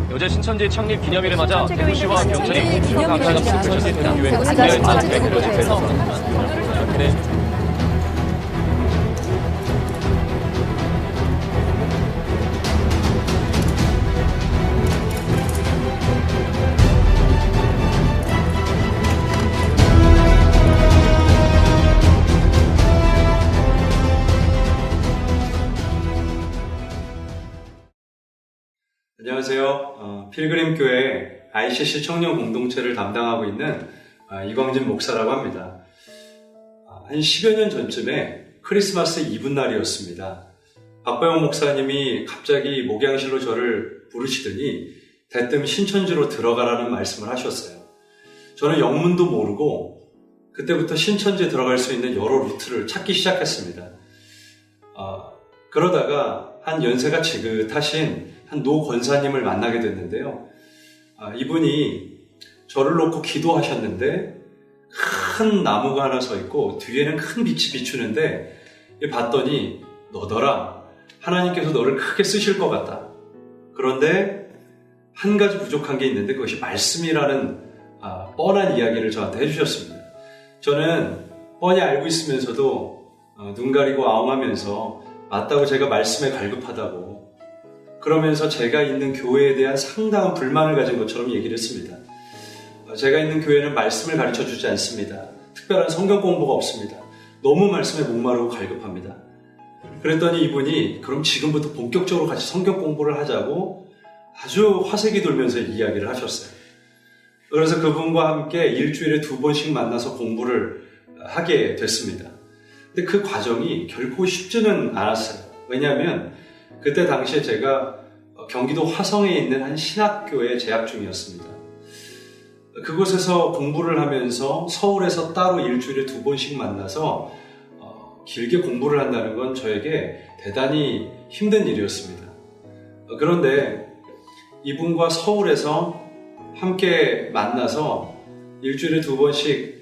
어제 신천지 창립 기념일을 맞아 대구시와 경찰이 공식 기념일을 감사장 맞아 신천지 대구교회 맞아 공개할 맞아 만큼의 그려진 그래서 네. 안녕하세요. 필그림교회 ICC 청년 공동체를 담당하고 있는 이광진 목사라고 합니다. 한 10여 년 전쯤에 크리스마스 이브날이었습니다. 박보영 목사님이 갑자기 목양실로 저를 부르시더니 대뜸 신천지로 들어가라는 말씀을 하셨어요. 저는 영문도 모르고 그때부터 신천지에 들어갈 수 있는 여러 루트를 찾기 시작했습니다. 그러다가 한 연세가 지긋하신 한 노 권사님을 만나게 됐는데요. 이분이 저를 놓고 기도하셨는데 큰 나무가 하나 서 있고 뒤에는 큰 빛이 비추는데 봤더니 너더라. 하나님께서 너를 크게 쓰실 것 같다. 그런데 한 가지 부족한 게 있는데 그것이 말씀이라는 뻔한 이야기를 저한테 해주셨습니다. 저는 뻔히 알고 있으면서도 눈 가리고 아웅하면서 맞다고 제가 말씀에 갈급하다고 그러면서 제가 있는 교회에 대한 상당한 불만을 가진 것처럼 얘기를 했습니다. 제가 있는 교회는 말씀을 가르쳐 주지 않습니다. 특별한 성경 공부가 없습니다. 너무 말씀에 목마르고 갈급합니다. 그랬더니 이분이 그럼 지금부터 본격적으로 같이 성경 공부를 하자고 아주 화색이 돌면서 이야기를 하셨어요. 그래서 그분과 함께 일주일에 2번씩 만나서 공부를 하게 됐습니다. 근데 그 과정이 결코 쉽지는 않았어요. 왜냐하면 그때 당시에 제가 경기도 화성에 있는 한 신학교에 재학 중이었습니다. 그곳에서 공부를 하면서 서울에서 따로 일주일에 2번씩 만나서 길게 공부를 한다는 건 저에게 대단히 힘든 일이었습니다. 그런데 이분과 서울에서 함께 만나서 일주일에 2번씩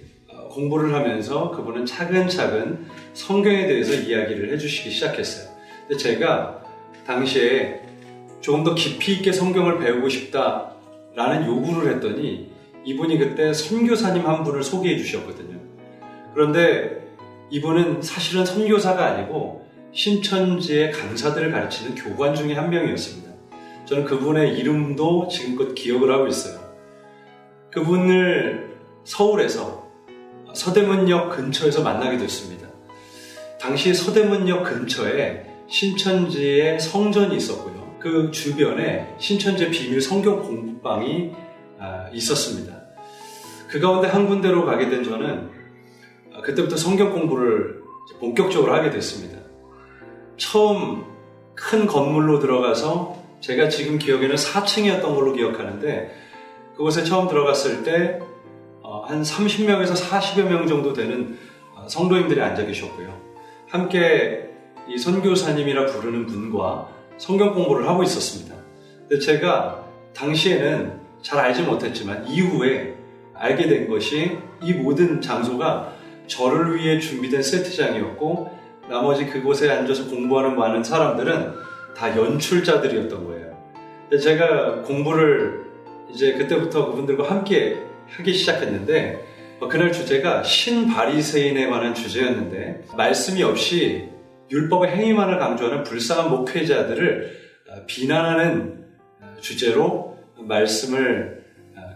공부를 하면서 그분은 차근차근 성경에 대해서 이야기를 해주시기 시작했어요. 근데 제가 당시에 조금 더 깊이 있게 성경을 배우고 싶다라는 요구를 했더니 이분이 그때 선교사님 한 분을 소개해 주셨거든요. 그런데 이분은 사실은 선교사가 아니고 신천지의 강사들을 가르치는 교관 중에 한 명이었습니다. 저는 그분의 이름도 지금껏 기억을 하고 있어요. 그분을 서울에서 서대문역 근처에서 만나게 됐습니다. 당시 서대문역 근처에 신천지의 성전이 있었고요. 그 주변에 신천지의 비밀 성경 공부방이 있었습니다. 그 가운데 한 군데로 가게 된 저는 그때부터 성경 공부를 본격적으로 하게 됐습니다. 처음 큰 건물로 들어가서 제가 지금 기억에는 4층이었던 걸로 기억하는데 그곳에 처음 들어갔을 때 한 30명에서 40여 명 정도 되는 성도님들이 앉아 계셨고요. 함께 이 선교사님이라 부르는 분과 성경 공부를 하고 있었습니다. 근데 제가 당시에는 잘 알지 못했지만 이후에 알게 된 것이 이 모든 장소가 저를 위해 준비된 세트장이었고 나머지 그곳에 앉아서 공부하는 많은 사람들은 다 연출자들이었던 거예요. 근데 제가 공부를 이제 그때부터 그분들과 함께 하기 시작했는데 그날 주제가 신바리새인에 관한 주제였는데 말씀이 없이 율법의 행위만을 강조하는 불쌍한 목회자들을 비난하는 주제로 말씀을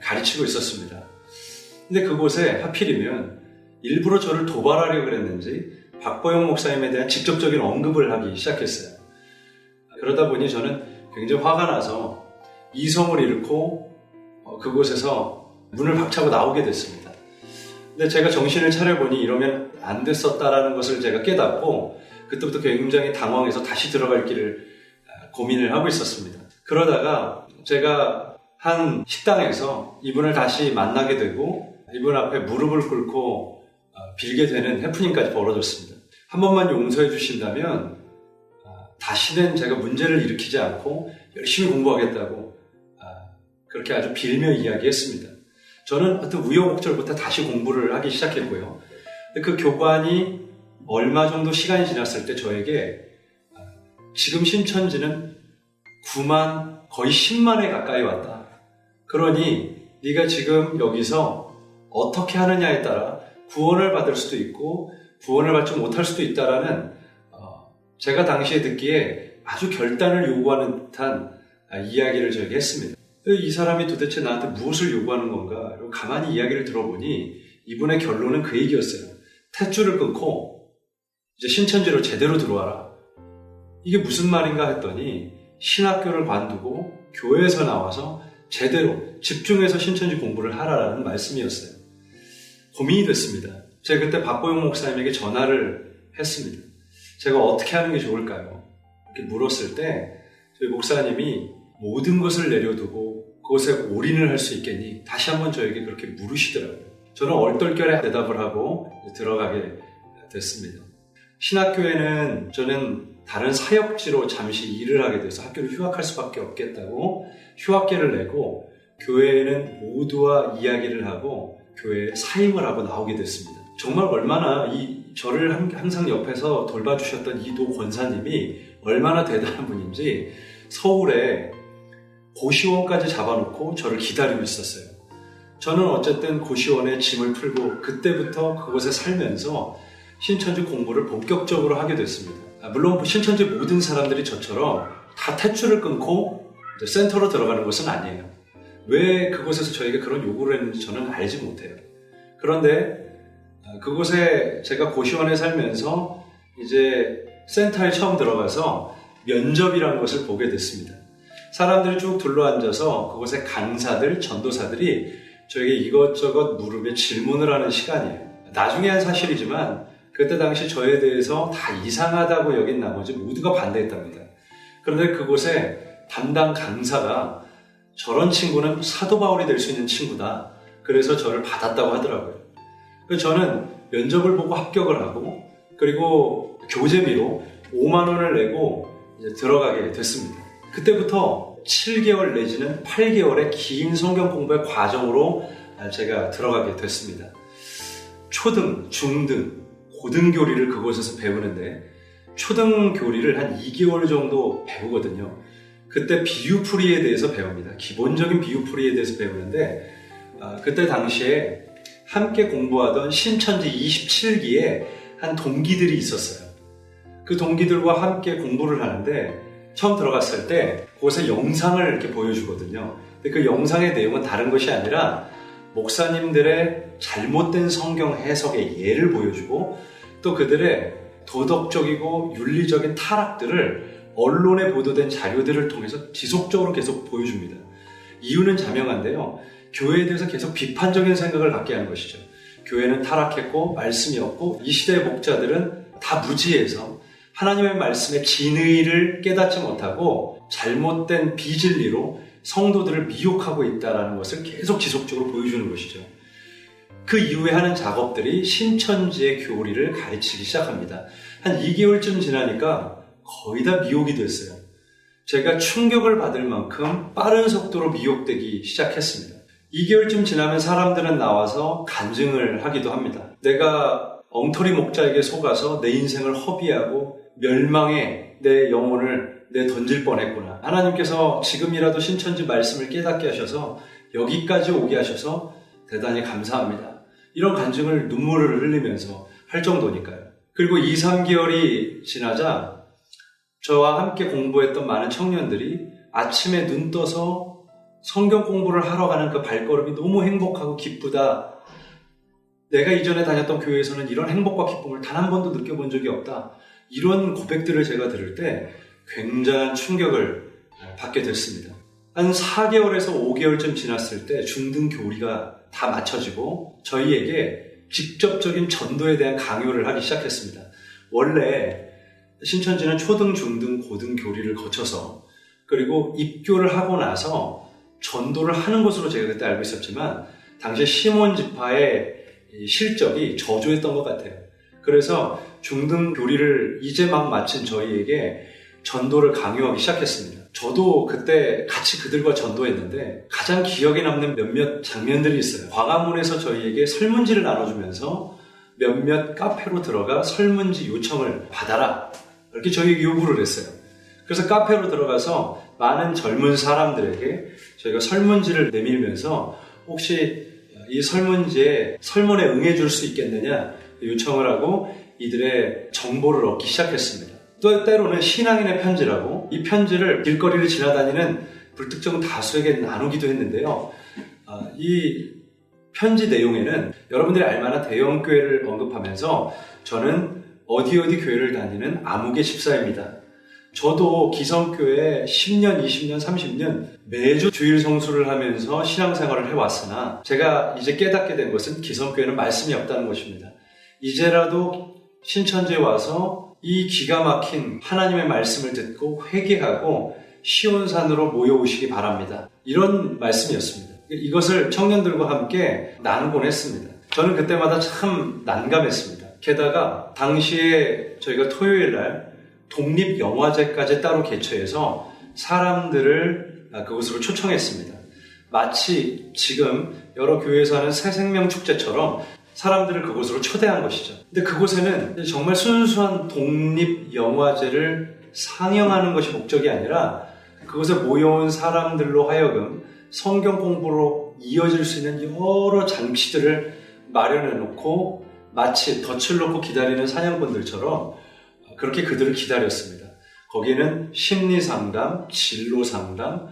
가르치고 있었습니다. 근데 그곳에 하필이면 일부러 저를 도발하려고 그랬는지 박보영 목사님에 대한 직접적인 언급을 하기 시작했어요. 그러다 보니 저는 굉장히 화가 나서 이성을 잃고 그곳에서 문을 박차고 나오게 됐습니다. 근데 제가 정신을 차려보니 이러면 안 됐었다라는 것을 제가 깨닫고 그때부터 굉장히 당황해서 다시 들어갈 길을 고민을 하고 있었습니다. 그러다가 제가 한 식당에서 이분을 다시 만나게 되고 이분 앞에 무릎을 꿇고 빌게 되는 해프닝까지 벌어졌습니다. 한 번만 용서해 주신다면 다시는 제가 문제를 일으키지 않고 열심히 공부하겠다고 그렇게 아주 빌며 이야기했습니다. 저는 어떤 우여곡절부터 다시 공부를 하기 시작했고요. 그 교관이 얼마 정도 시간이 지났을 때 저에게 지금 신천지는 9만 거의 10만에 가까이 왔다. 그러니 네가 지금 여기서 어떻게 하느냐에 따라 구원을 받을 수도 있고 구원을 받지 못할 수도 있다라는 제가 당시에 듣기에 아주 결단을 요구하는 듯한 이야기를 저에게 했습니다. 이 사람이 도대체 나한테 무엇을 요구하는 건가? 가만히 이야기를 들어보니 이분의 결론은 그 얘기였어요. 탯줄을 끊고 이제 신천지로 제대로 들어와라. 이게 무슨 말인가 했더니 신학교를 관두고 교회에서 나와서 제대로 집중해서 신천지 공부를 하라라는 말씀이었어요. 고민이 됐습니다. 제가 그때 박보영 목사님에게 전화를 했습니다. 제가 어떻게 하는 게 좋을까요? 이렇게 물었을 때 저희 목사님이 모든 것을 내려두고 그것에 올인을 할 수 있겠니? 다시 한번 저에게 그렇게 물으시더라고요. 저는 얼떨결에 대답을 하고 들어가게 됐습니다. 신학교에는 저는 다른 사역지로 잠시 일을 하게 돼서 학교를 휴학할 수밖에 없겠다고 휴학계를 내고 교회에는 모두와 이야기를 하고 교회에 사임을 하고 나오게 됐습니다. 정말 얼마나 저를 항상 옆에서 돌봐주셨던 이도 권사님이 얼마나 대단한 분인지 서울에 고시원까지 잡아놓고 저를 기다리고 있었어요. 저는 어쨌든 고시원에 짐을 풀고 그때부터 그곳에 살면서 신천지 공부를 본격적으로 하게 됐습니다. 물론 신천지 모든 사람들이 저처럼 다 탯줄을 끊고 센터로 들어가는 것은 아니에요. 왜 그곳에서 저에게 그런 요구를 했는지 저는 알지 못해요. 그런데 그곳에 제가 고시원에 살면서 이제 센터에 처음 들어가서 면접이라는 것을 보게 됐습니다. 사람들이 쭉 둘러앉아서 그곳에 강사들, 전도사들이 저에게 이것저것 물으며 질문을 하는 시간이에요. 나중에 한 사실이지만 그때 당시 저에 대해서 다 이상하다고 여긴 나머지 모두가 반대했답니다. 그런데 그곳에 담당 강사가 저런 친구는 사도 바울이 될 수 있는 친구다. 그래서 저를 받았다고 하더라고요. 그래서 저는 면접을 보고 합격을 하고 그리고 교재비로 5만 원을 내고 이제 들어가게 됐습니다. 그때부터 7개월 내지는 8개월의 긴 성경 공부의 과정으로 제가 들어가게 됐습니다. 초등, 중등, 고등 교리를 그곳에서 배우는데 초등 교리를 한 2개월 정도 배우거든요. 그때 비유풀이에 대해서 배웁니다. 기본적인 비유풀이에 대해서 배우는데 그때 당시에 함께 공부하던 신천지 27기에 한 동기들이 있었어요. 그 동기들과 함께 공부를 하는데 처음 들어갔을 때 그곳에 영상을 이렇게 보여주거든요. 근데 그 영상의 내용은 다른 것이 아니라 목사님들의 잘못된 성경 해석의 예를 보여주고 또 그들의 도덕적이고 윤리적인 타락들을 언론에 보도된 자료들을 통해서 지속적으로 계속 보여줍니다. 이유는 자명한데요. 교회에 대해서 계속 비판적인 생각을 갖게 하는 것이죠. 교회는 타락했고 말씀이 없고 이 시대의 목자들은 다 무지해서 하나님의 말씀의 진의를 깨닫지 못하고 잘못된 비진리로 성도들을 미혹하고 있다는 것을 계속 지속적으로 보여주는 것이죠. 그 이후에 하는 작업들이 신천지의 교리를 가르치기 시작합니다. 한 2개월쯤 지나니까 거의 다 미혹이 됐어요. 제가 충격을 받을 만큼 빠른 속도로 미혹되기 시작했습니다. 2개월쯤 지나면 사람들은 나와서 간증을 하기도 합니다. 내가 엉터리 목자에게 속아서 내 인생을 허비하고 멸망에 내 영혼을 던질 뻔했구나. 하나님께서 지금이라도 신천지 말씀을 깨닫게 하셔서 여기까지 오게 하셔서 대단히 감사합니다. 이런 간증을 눈물을 흘리면서 할 정도니까요. 그리고 2, 3개월이 지나자 저와 함께 공부했던 많은 청년들이 아침에 눈 떠서 성경 공부를 하러 가는 그 발걸음이 너무 행복하고 기쁘다. 내가 이전에 다녔던 교회에서는 이런 행복과 기쁨을 단 한 번도 느껴본 적이 없다. 이런 고백들을 제가 들을 때 굉장한 충격을 받게 됐습니다. 한 4개월에서 5개월쯤 지났을 때 중등 교리가 다 마쳐지고 저희에게 직접적인 전도에 대한 강요를 하기 시작했습니다. 원래 신천지는 초등, 중등, 고등 교리를 거쳐서 그리고 입교를 하고 나서 전도를 하는 것으로 제가 그때 알고 있었지만 당시 시몬 지파의 실적이 저조했던 것 같아요. 그래서 중등 교리를 이제 막 마친 저희에게 전도를 강요하기 시작했습니다. 저도 그때 같이 그들과 전도했는데 가장 기억에 남는 몇몇 장면들이 있어요. 광화문에서 저희에게 설문지를 나눠주면서 몇몇 카페로 들어가 설문지 요청을 받아라. 이렇게 저희에게 요구를 했어요. 그래서 카페로 들어가서 많은 젊은 사람들에게 저희가 설문지를 내밀면서 혹시 이 설문에 응해줄 수 있겠느냐 요청을 하고 이들의 정보를 얻기 시작했습니다. 또 때로는 신앙인의 편지라고 이 편지를 길거리를 지나다니는 불특정 다수에게 나누기도 했는데요. 이 편지 내용에는 여러분들이 알만한 대형교회를 언급하면서 저는 어디 교회를 다니는 아무개 집사입니다. 저도 기성교회 10년, 20년, 30년 매주 주일 성수를 하면서 신앙생활을 해왔으나 제가 이제 깨닫게 된 것은 기성교회는 말씀이 없다는 것입니다. 이제라도 신천지에 와서 이 기가 막힌 하나님의 말씀을 듣고 회개하고 시온산으로 모여오시기 바랍니다. 이런 말씀이었습니다. 이것을 청년들과 함께 나누곤 했습니다. 저는 그때마다 참 난감했습니다. 게다가 당시에 저희가 토요일 날 독립영화제까지 따로 개최해서 사람들을 그곳으로 초청했습니다. 마치 지금 여러 교회에서 하는 새생명 축제처럼 사람들을 그곳으로 초대한 것이죠. 근데 그곳에는 정말 순수한 독립영화제를 상영하는 것이 목적이 아니라 그곳에 모여온 사람들로 하여금 성경 공부로 이어질 수 있는 여러 장치들을 마련해 놓고 마치 덫을 놓고 기다리는 사냥꾼들처럼 그렇게 그들을 기다렸습니다. 거기에는 심리상담, 진로상담,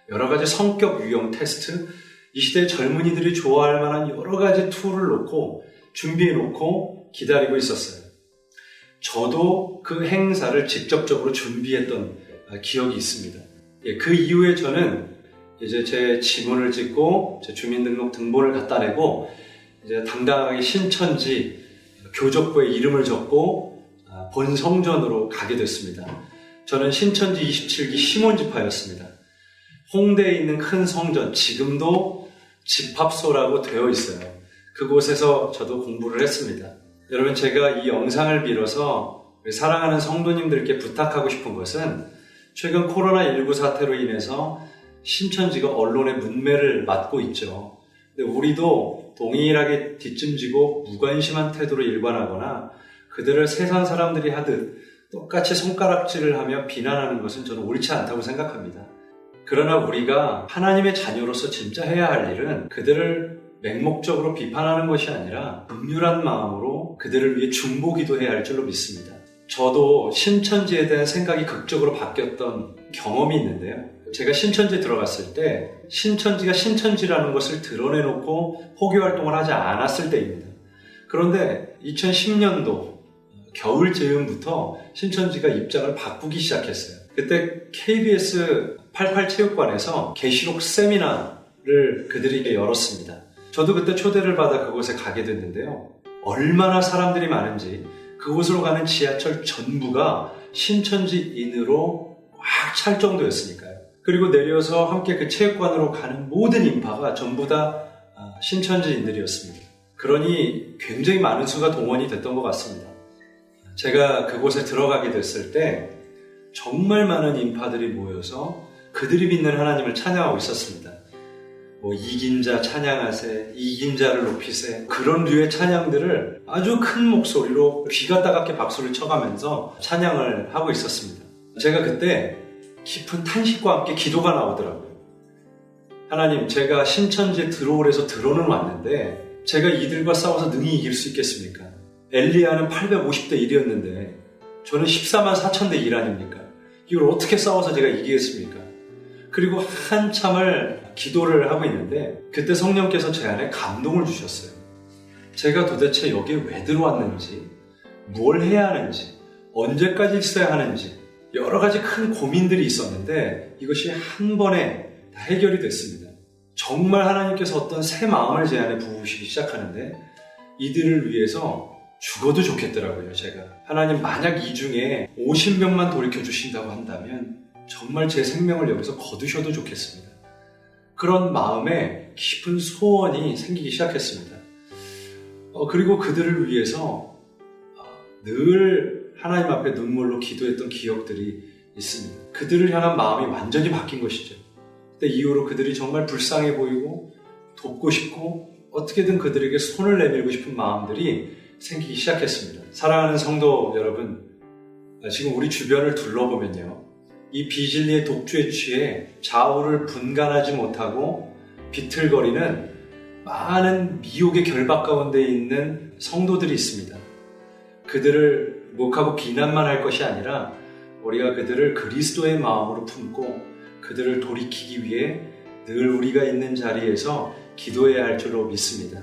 여러 가지 성격 유형 테스트, 이 시대의 젊은이들이 좋아할 만한 여러 가지 툴을 놓고 준비해 놓고 기다리고 있었어요. 저도 그 행사를 직접적으로 준비했던 기억이 있습니다. 그 이후에 저는 이제 제 지문을 찍고 제 주민등록 등본을 갖다 내고 이제 당당하게 신천지 교적부에 이름을 적고 본 성전으로 가게 됐습니다. 저는 신천지 27기 시몬지파였습니다. 홍대에 있는 큰 성전, 지금도 집합소라고 되어 있어요. 그곳에서 저도 공부를 했습니다. 여러분, 제가 이 영상을 빌어서 사랑하는 성도님들께 부탁하고 싶은 것은 최근 코로나19 사태로 인해서 신천지가 언론의 문매를 맞고 있죠. 근데 우리도 동일하게 뒷짐지고 무관심한 태도로 일관하거나 그들을 세상 사람들이 하듯 똑같이 손가락질을 하며 비난하는 것은 저는 옳지 않다고 생각합니다. 그러나 우리가 하나님의 자녀로서 진짜 해야 할 일은 그들을 맹목적으로 비판하는 것이 아니라 긍휼한 마음으로 그들을 위해 중보기도해야 할 줄로 믿습니다. 저도 신천지에 대한 생각이 극적으로 바뀌었던 경험이 있는데요. 제가 신천지에 들어갔을 때 신천지가 신천지라는 것을 드러내놓고 포교활동을 하지 않았을 때입니다. 그런데 2010년도 겨울 즈음부터 신천지가 입장을 바꾸기 시작했어요. 그때 KBS 88체육관에서 계시록 세미나를 그들에게 열었습니다. 저도 그때 초대를 받아 그곳에 가게 됐는데요. 얼마나 사람들이 많은지 그곳으로 가는 지하철 전부가 신천지인으로 꽉 찰 정도였으니까요. 그리고 내려서 함께 그 체육관으로 가는 모든 인파가 전부 다 신천지인들이었습니다. 그러니 굉장히 많은 수가 동원이 됐던 것 같습니다. 제가 그곳에 들어가게 됐을 때 정말 많은 인파들이 모여서 그들이 믿는 하나님을 찬양하고 있었습니다. 이긴 자 찬양하세, 이긴 자를 높이세, 그런 류의 찬양들을 아주 큰 목소리로 귀가 따갑게 박수를 쳐가면서 찬양을 하고 있었습니다. 제가 그때 깊은 탄식과 함께 기도가 나오더라고요. 하나님, 제가 신천지에 들어오래서 들어는 왔는데 제가 이들과 싸워서 능히 이길 수 있겠습니까? 엘리야는 850대 1이었는데 저는 14만 4천 대 1 아닙니까? 이걸 어떻게 싸워서 제가 이기겠습니까? 그리고 한참을 기도를 하고 있는데 그때 성령께서 제 안에 감동을 주셨어요. 제가 도대체 여기에 왜 들어왔는지, 뭘 해야 하는지, 언제까지 있어야 하는지 여러 가지 큰 고민들이 있었는데 이것이 한 번에 다 해결이 됐습니다. 정말 하나님께서 어떤 새 마음을 제 안에 부으시기 시작하는데 이들을 위해서 죽어도 좋겠더라고요. 제가 하나님, 만약 이 중에 50명만 돌이켜주신다고 한다면 정말 제 생명을 여기서 거두셔도 좋겠습니다. 그런 마음에 깊은 소원이 생기기 시작했습니다. 그리고 그들을 위해서 늘 하나님 앞에 눈물로 기도했던 기억들이 있습니다. 그들을 향한 마음이 완전히 바뀐 것이죠. 그때 이후로 그들이 정말 불쌍해 보이고 돕고 싶고 어떻게든 그들에게 손을 내밀고 싶은 마음들이 생기기 시작했습니다. 사랑하는 성도 여러분, 지금 우리 주변을 둘러보면요, 이 비진리의 독주에 취해 좌우를 분간하지 못하고 비틀거리는 많은 미혹의 결박 가운데 있는 성도들이 있습니다. 그들을 목하고 비난만 할 것이 아니라 우리가 그들을 그리스도의 마음으로 품고 그들을 돌이키기 위해 늘 우리가 있는 자리에서 기도해야 할 줄로 믿습니다.